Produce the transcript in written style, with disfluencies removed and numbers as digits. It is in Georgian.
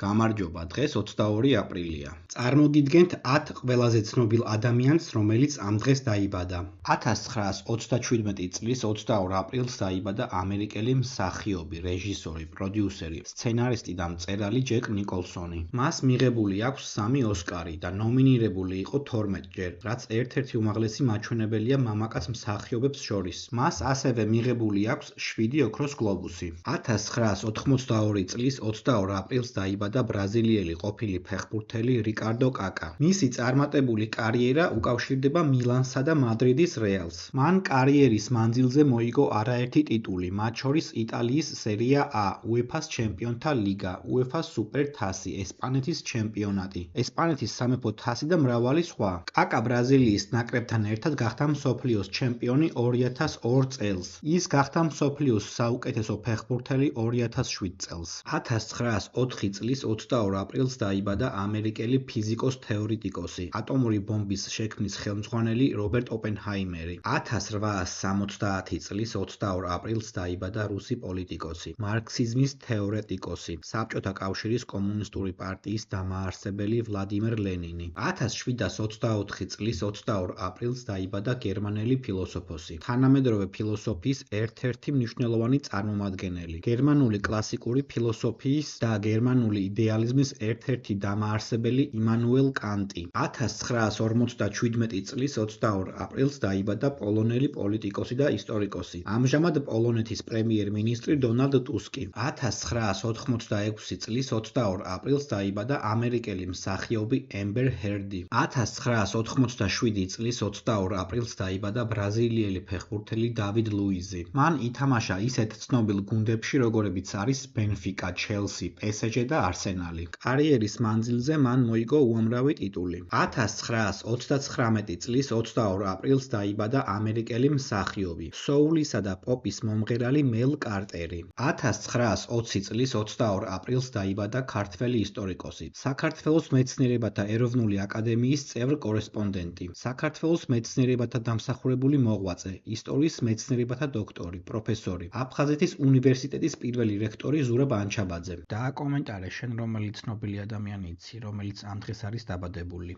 გამარჯობა, დღეს 22 აპრილია. წარმოგიდგენთ 10 ყველაზე ცნობილ ადამიანს, რომელიც ამ დღეს დაიბადა. 1927 წლის 22 აპრილს დაიბადა ამერიკელი მსახიობი, რეჟისორი, პროდიუსერი, სცენარისტი და მწერალი ჯეკ ნიკოლსონი. მას მიღებული აქვს 3 ოსკარი და ნომინირებული იყო 12 ჯერ, რაც ერთ-ერთი უმაღლესი მაჩვენებელია მამაკაც მსახიობებს შორის. მას ასევე მიღებული აქვს 7 ოქროს გლობუსი. 1982 წლის 22 აპრილს დაიბადა ბრაზილიელი ყოფილი ფეხბურთელი რიკარდო კაკა. მისი წარმატებული კარიერა უკავშირდება მილანსა და მადრიდის რეალს. მან კარიერის მანძილზე მოიგო არაერთი ტიტული, მათ შორის იტალიის სერია A, UEFA-ს ჩემპიონთა ლიგა, UEFA-ს სუპერ თასი, ესპანეთის ჩემპიონატი, ესპანეთის სამეფო თასი და მრავალი სხვა. კაკა ბრაზილიის ნაკრებთან ერთად გახდა მსოფლიოს ჩემპიონი 2002 წელს. ის გახდა მსოფლიოს საუკეთესო ფეხბურთელი 2007 წელს. 1904 წლის 22 აპრილს დაიბადა ამერიკელი ფიზიკოს-თეორიტიკოსი, ატომური ბომბის შექმნის ხელმძღვანელი რობერტ ოპენჰაიმერი. 1870 წლის 22 აპრილს დაიბადა რუსი პოლიტიკოსი, მარქსიზმის თეორეტიკოსი, საბჭოთა კავშირის კომუნისტური პარტიის დამაარსებელი ვლადიმერ ლენინი. 1724 წლის 22 აპრილს დაიბადა გერმანელი ფილოსოფოსი, თანამედროვე ფილოსოფიის ერთ-ერთი მნიშვნელოვანი წარმომადგენელი, გერმანული კლასიკური ფილოსოფიის და გერმანული იდეალიზმის ერთ-ერთი დამაარსებელი იმანუელ კანტი. 1957 წლის 22 აპრილს დაიბადა პოლონელი პოლიტიკოსი და ისტორიკოსი, ამჟამად პოლონეთის პრემიერ-მინისტრი დონალდ ტუსკი. 1986 წლის 22 აპრილს დაიბადა ამერიკელი მსახიობი ემბერ ჰერდი. 1987 წლის 22 აპრილს დაიბადა ბრაზილიელი ფეხბურთელი დავიდ ლუიზი. მან ითამაშა ისეთ ცნობილ გუნდებში, როგორებიც არის ბენფიკა, ჩელსი, PSG და არსენალი. კარიერის მანძილზე მან მოიგო უამრავი ტიტული. 1939 წლის 22 აპრილს დაიბადა ამერიკელი მსახიობი, სოულისა და პოპის მომღერალი მელ კარტერი. 1920 წლის 22 აპრილს დაიბადა ქართველი ისტორიკოსი, საქართველოს მეცნიერებათა ეროვნული აკადემიის წევრ-კორესპონდენტი, საქართველოს მეცნიერებათა დამსახურებული მოღვაწე, ისტორიის მეცნიერებათა დოქტორი, პროფესორი, აფხაზეთის უნივერსიტეტის პირველი რექტორი ზურაბ ანჩაბაძე. დააკომენტარე შენ რომელი ცნობილი ადამიანი იცი, რომელიც ამ დღეს არის დაბადებული.